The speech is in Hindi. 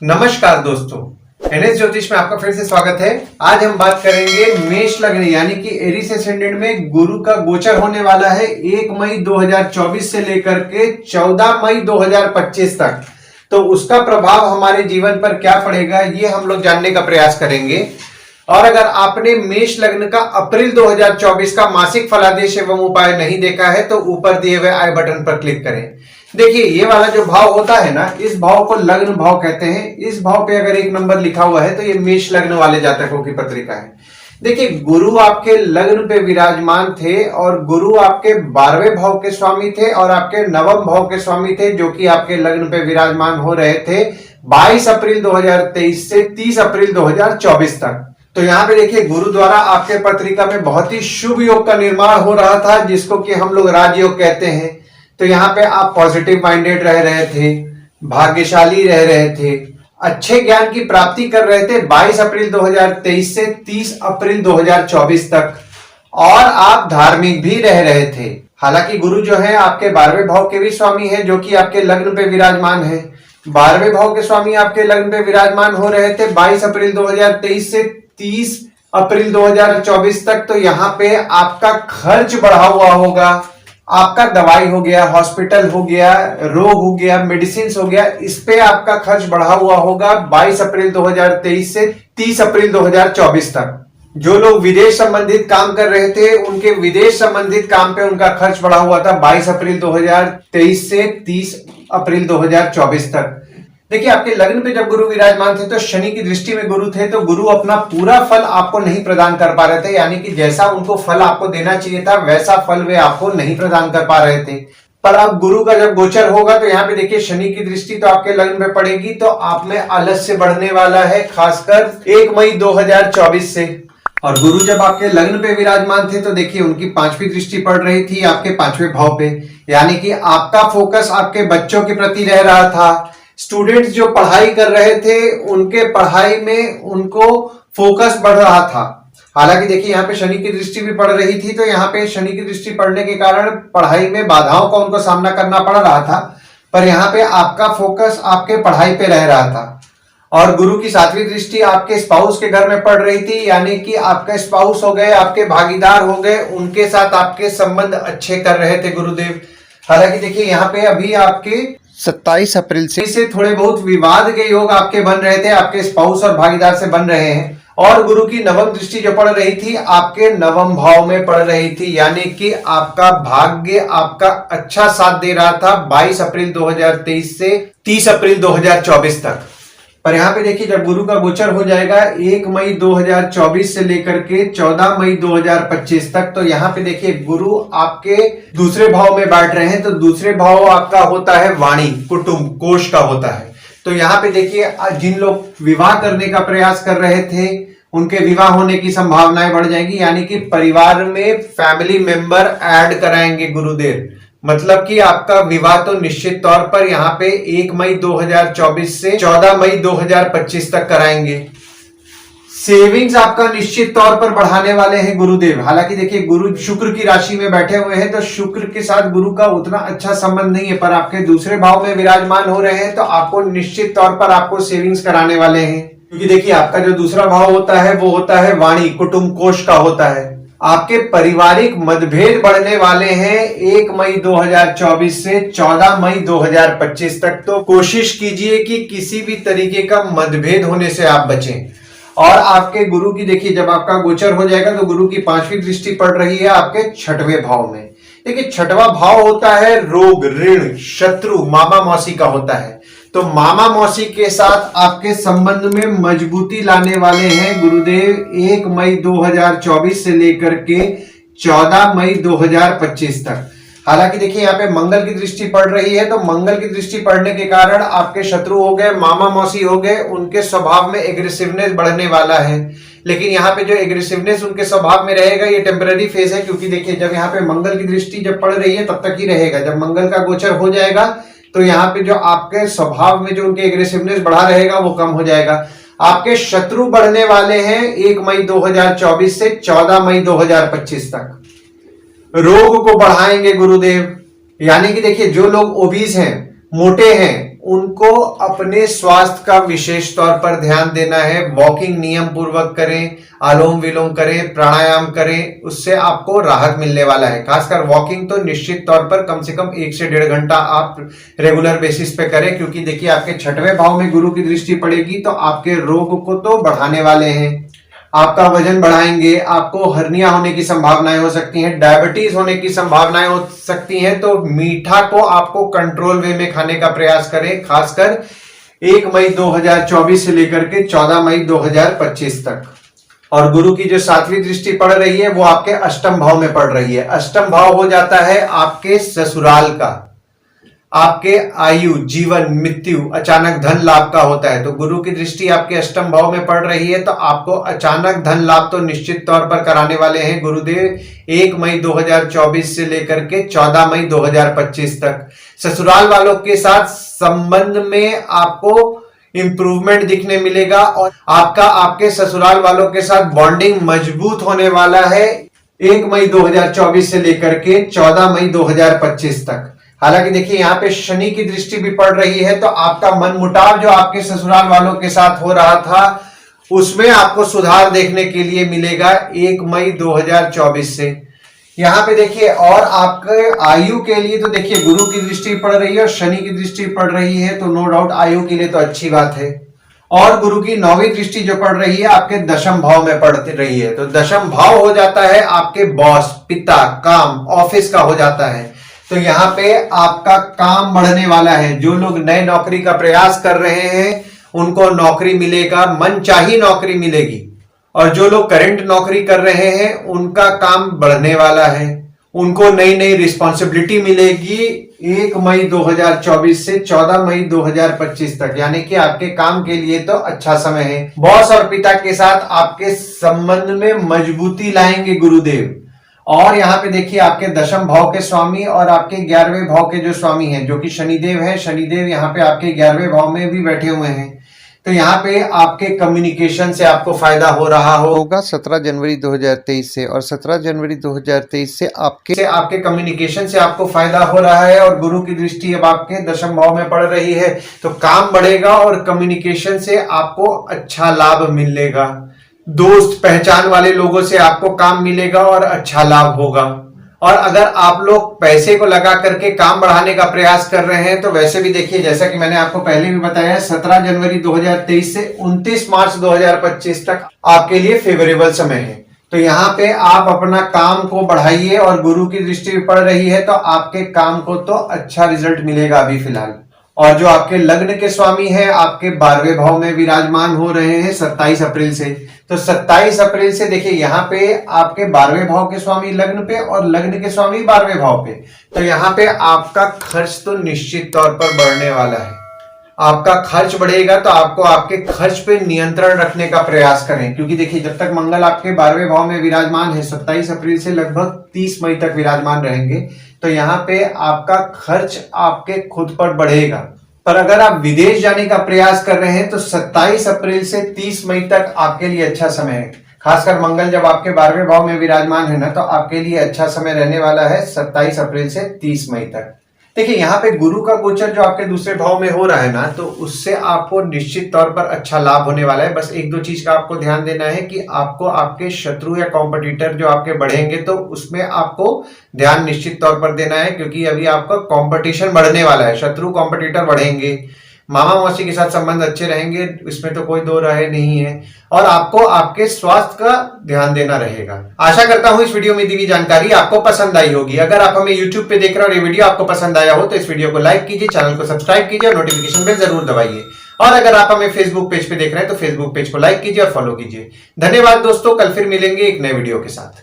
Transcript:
नमस्कार दोस्तों, एनएस ज्योतिष में आपका फिर से स्वागत है। आज हम बात करेंगे मेष लग्न यानी कि एरीज एसेंडेंट में गुरु का गोचर होने वाला है 1 मई 2024 से लेकर के 14 मई 2025 तक। तो उसका प्रभाव हमारे जीवन पर क्या पड़ेगा ये हम लोग जानने का प्रयास करेंगे। और अगर आपने मेष लग्न का अप्रैल 2024 का मासिक फलादेश एवं उपाय नहीं देखा है तो ऊपर दिए हुए आई बटन पर क्लिक करें। देखिए, ये वाला जो भाव होता है ना, इस भाव को लग्न भाव कहते हैं। इस भाव पे अगर 1 नंबर लिखा हुआ है तो ये मेष लग्न वाले जातकों की पत्रिका है। देखिए, गुरु आपके लग्न पे विराजमान थे और गुरु आपके 12वें भाव के स्वामी थे और आपके 9वें भाव के स्वामी थे, जो कि आपके लग्न पे विराजमान हो रहे थे 22 अप्रैल 2023 से 30 अप्रैल 2024 तक। तो यहाँ पे देखिए, गुरु द्वारा आपके पत्रिका में बहुत ही शुभ योग का निर्माण हो रहा था, जिसको कि हम लोग राजयोग कहते हैं। तो यहाँ पे आप पॉजिटिव माइंडेड रह रहे थे, भाग्यशाली रह रहे थे, अच्छे ज्ञान की प्राप्ति कर रहे थे 22 अप्रैल 2023 से 30 अप्रैल 2024 तक। और आप धार्मिक भी रह रहे थे। हालांकि गुरु जो है आपके 12वें भाव के भी स्वामी है, जो कि आपके लग्न पे विराजमान है। 12वें भाव के स्वामी आपके लग्न पे विराजमान हो रहे थे 22 अप्रैल 2023 से 30 अप्रैल 2024 तक। तो यहाँ पे आपका खर्च बढ़ा हुआ होगा, आपका दवाई हो गया, हॉस्पिटल हो गया, रोग हो गया, मेडिसिन हो गया, इस पे आपका खर्च बढ़ा हुआ होगा 22 अप्रैल 2023 से 30 अप्रैल 2024 तक। जो लोग विदेश संबंधित काम कर रहे थे, उनके विदेश संबंधित काम पे उनका खर्च बढ़ा हुआ था 22 अप्रैल 2023 से 30 अप्रैल 2024 तक। देखिए, आपके लग्न पे जब गुरु विराजमान थे तो शनि की दृष्टि में गुरु थे, तो गुरु अपना पूरा फल आपको नहीं प्रदान कर पा रहे थे। यानी कि जैसा उनको फल आपको देना चाहिए था वैसा फल वे आपको नहीं प्रदान कर पा रहे थे। पर अब गुरु का जब गोचर होगा तो यहाँ पे देखिए, शनि की दृष्टि तो आपके लग्न में पड़ेगी, तो आप में आलस्य बढ़ने वाला है, खासकर 1 मई 2024 से। और गुरु जब आपके लग्न पे विराजमान थे तो देखिए, उनकी 5वीं दृष्टि पड़ रही थी आपके 5वें भाव पे। यानी कि आपका फोकस आपके बच्चों के प्रति रह रहा था। स्टूडेंट्स जो पढ़ाई कर रहे थे, उनके पढ़ाई में उनको फोकस बढ़ रहा था। हालांकि देखिए, यहाँ पे शनि की दृष्टि भी पड़ रही थी, तो यहाँ पे शनि की दृष्टि पड़ने के कारण पढ़ाई में बाधाओं का उनको सामना करना पड़ रहा था। पर यहाँ पे आपका फोकस आपके पढ़ाई पे रह रहा था। और गुरु की 7वीं दृष्टि आपके स्पाउस के घर में पड़ रही थी। यानी कि आपके स्पाउस हो गए, आपके भागीदार हो गए, उनके साथ आपके संबंध अच्छे कर रहे थे गुरुदेव। हालांकि देखिए, यहाँ पे अभी आपके 27 अप्रैल से थोड़े बहुत विवाद के योग आपके बन रहे थे, आपके स्पाउस और भागीदार से बन रहे हैं। और गुरु की 9वीं दृष्टि जो पड़ रही थी आपके 9वें भाव में पड़ रही थी। यानी कि आपका भाग्य आपका अच्छा साथ दे रहा था 22 अप्रैल 2023 से 30 अप्रैल 2024 तक। पर यहाँ पे देखिए, जब गुरु का गोचर हो जाएगा 1 मई 2024 से लेकर के 14 मई 2025 तक, तो यहाँ पे देखिए, गुरु आपके दूसरे भाव में बैठ रहे हैं। तो दूसरे भाव आपका होता है वाणी, कुटुंब, कोष का होता है। तो यहाँ पे देखिए, जिन लोग विवाह करने का प्रयास कर रहे थे, उनके विवाह होने की संभावनाएं बढ़ जाएंगी। यानी कि परिवार में फैमिली मेंबर ऐड कराएंगे गुरुदेव। मतलब कि आपका विवाह तो निश्चित तौर पर यहाँ पे 1 मई 2024 से 14 मई 2025 तक कराएंगे। सेविंग्स आपका निश्चित तौर पर बढ़ाने वाले हैं गुरुदेव। हालांकि देखिए, गुरु शुक्र की राशि में बैठे हुए हैं, तो शुक्र के साथ गुरु का उतना अच्छा संबंध नहीं है। पर आपके दूसरे भाव में विराजमान हो रहे हैं, तो आपको निश्चित तौर पर आपको सेविंग्स कराने वाले हैं। क्योंकि देखिए, आपका जो दूसरा भाव होता है वो होता है वाणी, कुटुंब, कोष का होता है। आपके पारिवारिक मतभेद बढ़ने वाले हैं 1 मई 2024 से 14 मई 2025 तक। तो कोशिश कीजिए कि किसी भी तरीके का मतभेद होने से आप बचें। और आपके गुरु की देखिए, जब आपका गोचर हो जाएगा तो गुरु की 5वीं दृष्टि पड़ रही है आपके 6वें भाव में। देखिए, 6वां भाव होता है रोग, ऋण, शत्रु, मामा मौसी का होता है। तो मामा मौसी के साथ आपके संबंध में मजबूती लाने वाले हैं गुरुदेव 1 मई 2024 से लेकर के 14 मई 2025 तक। हालांकि देखिए, यहाँ पे मंगल की दृष्टि पड़ रही है, तो मंगल की दृष्टि पड़ने के कारण आपके शत्रु हो गए, मामा मौसी हो गए, उनके स्वभाव में एग्रेसिवनेस बढ़ने वाला है। लेकिन यहाँ पे जो एग्रेसिवनेस उनके स्वभाव में रहेगा, ये टेम्पररी फेज है। क्योंकि देखिए, जब यहाँ पे मंगल की दृष्टि जब पड़ रही है तब तक ही रहेगा। जब मंगल का गोचर हो जाएगा तो यहाँ पे जो आपके स्वभाव में जो उनके एग्रेसिवनेस बढ़ा रहेगा वो कम हो जाएगा। आपके शत्रु बढ़ने वाले हैं 1 मई 2024 से 14 मई 2025 तक। रोग को बढ़ाएंगे गुरुदेव। यानी कि देखिए, जो लोग ओबीस हैं, मोटे हैं, उनको अपने स्वास्थ्य का विशेष तौर पर ध्यान देना है। वॉकिंग नियम पूर्वक करें, अनुलोम विलोम करें, प्राणायाम करें, उससे आपको राहत मिलने वाला है। खासकर वॉकिंग तो निश्चित तौर पर कम से कम 1 से 1.5 घंटा आप रेगुलर बेसिस पे करें, क्योंकि देखिए आपके 6वें भाव में गुरु की दृष्टि पड़ेगी तो आपके रोग को तो बढ़ाने वाले हैं, आपका वजन बढ़ाएंगे, आपको हर्निया होने की संभावनाएं हो सकती हैं, डायबिटीज होने की संभावनाएं हो सकती हैं। तो मीठा को आपको कंट्रोल वे में खाने का प्रयास करें, खासकर 1 मई 2024 से लेकर के 14 मई 2025 तक। और गुरु की जो 7वीं दृष्टि पड़ रही है वो आपके अष्टम भाव में पड़ रही है। अष्टम भाव हो जाता है आपके ससुराल का, आपके आयु, जीवन, मृत्यु, अचानक धन लाभ का होता है। तो गुरु की दृष्टि आपके अष्टम भाव में पड़ रही है तो आपको अचानक धन लाभ तो निश्चित तौर पर कराने वाले हैं गुरुदेव 1 मई 2024 से लेकर के 14 मई 2025 तक। ससुराल वालों के साथ संबंध में आपको इंप्रूवमेंट दिखने मिलेगा और आपका आपके ससुराल वालों के साथ बॉन्डिंग मजबूत होने वाला है 1 मई 2024 से लेकर के 14 मई 2025 तक। हालांकि देखिए यहाँ पे शनि की दृष्टि भी पड़ रही है तो आपका मन मुटाव जो आपके ससुराल वालों के साथ हो रहा था उसमें आपको सुधार देखने के लिए मिलेगा 1 मई 2024 से। यहाँ पे देखिए और आपके आयु के लिए तो देखिए गुरु की दृष्टि पड़ रही है और शनि की दृष्टि पड़ रही है तो नो डाउट आयु के लिए तो अच्छी बात है। और गुरु की 9वीं दृष्टि जो पड़ रही है आपके दशम भाव में पड़ती रही है तो दशम भाव हो जाता है आपके बॉस, पिता, काम, ऑफिस का हो जाता है। तो यहाँ पे आपका काम बढ़ने वाला है। जो लोग नए नौकरी का प्रयास कर रहे हैं उनको नौकरी मिलेगा, मनचाही नौकरी मिलेगी। और जो लोग करंट नौकरी कर रहे हैं उनका काम बढ़ने वाला है, उनको नई नई रिस्पॉन्सिबिलिटी मिलेगी 1 मई 2024 से 14 मई 2025 तक, यानी कि आपके काम के लिए तो अच्छा समय है। बॉस और पिता के साथ आपके संबंध में मजबूती लाएंगे गुरुदेव। और यहाँ पे देखिए आपके दशम भाव के स्वामी और आपके 11वें भाव के जो स्वामी हैं जो कि शनिदेव है, शनिदेव यहाँ पे आपके 11वें भाव में भी बैठे हुए हैं। तो यहाँ पे आपके कम्युनिकेशन से आपको फायदा हो रहा होगा 17 जनवरी 2023 से, और 17 जनवरी 2023 से आपके कम्युनिकेशन से आपको फायदा हो रहा है। और गुरु की दृष्टि अब आपके दशम भाव में पड़ रही है तो काम बढ़ेगा और कम्युनिकेशन से आपको अच्छा लाभ मिलेगा। दोस्त पहचान वाले लोगों से आपको काम मिलेगा और अच्छा लाभ होगा। और अगर आप लोग पैसे को लगा करके काम बढ़ाने का प्रयास कर रहे हैं तो वैसे भी देखिए जैसा कि मैंने आपको पहले भी बताया 17 जनवरी 2023 से 29 मार्च 2025 तक आपके लिए फेवरेबल समय है। तो यहाँ पे आप अपना काम को बढ़ाइए और गुरु की दृष्टि पड़ रही है तो आपके काम को तो अच्छा रिजल्ट मिलेगा अभी फिलहाल। और जो आपके लग्न के स्वामी हैं आपके 12वें भाव में विराजमान हो रहे हैं 27 अप्रैल से। तो 27 अप्रैल से देखिए यहाँ पे आपके 12वें भाव के स्वामी लग्न पे और लग्न के स्वामी 12वें भाव पे। तो यहाँ पे आपका खर्च तो निश्चित तौर पर बढ़ने वाला है। आपका खर्च बढ़ेगा तो आपको आपके खर्च पे नियंत्रण रखने का प्रयास करें, क्योंकि देखिए जब तक मंगल आपके 12वें भाव में विराजमान है 27 अप्रैल से लगभग 30 मई तक विराजमान रहेंगे तो यहाँ पे आपका खर्च आपके खुद पर बढ़ेगा। पर अगर आप विदेश जाने का प्रयास कर रहे हैं तो 27 अप्रैल से 30 मई तक आपके लिए अच्छा समय है। खासकर मंगल जब आपके 12वें भाव में विराजमान है ना तो आपके लिए अच्छा समय रहने वाला है 27 अप्रैल से 30 मई तक। देखिए यहाँ पे गुरु का गोचर जो आपके दूसरे भाव में हो रहा है ना तो उससे आपको निश्चित तौर पर अच्छा लाभ होने वाला है। बस 1-2 चीज का आपको ध्यान देना है कि आपको आपके शत्रु या कॉम्पिटिटर जो आपके बढ़ेंगे तो उसमें आपको ध्यान निश्चित तौर पर देना है, क्योंकि अभी आपका कॉम्पिटिशन बढ़ने वाला है, शत्रु कॉम्पिटिटर बढ़ेंगे। मामा मौसी के साथ संबंध अच्छे रहेंगे, इसमें तो कोई दो राय नहीं है। और आपको आपके स्वास्थ्य का ध्यान देना रहेगा। आशा करता हूं इस वीडियो में दी हुई जानकारी आपको पसंद आई होगी। अगर आप हमें YouTube पे देख रहे हो और ये वीडियो आपको पसंद आया हो तो इस वीडियो को लाइक कीजिए, चैनल को सब्सक्राइब कीजिए और नोटिफिकेशन बेल जरूर दबाइए। और अगर आप हमें फेसबुक पेज पे देख रहे हैं तो फेसबुक पेज को लाइक कीजिए और फॉलो कीजिए। धन्यवाद दोस्तों, कल फिर मिलेंगे एक नए वीडियो के साथ।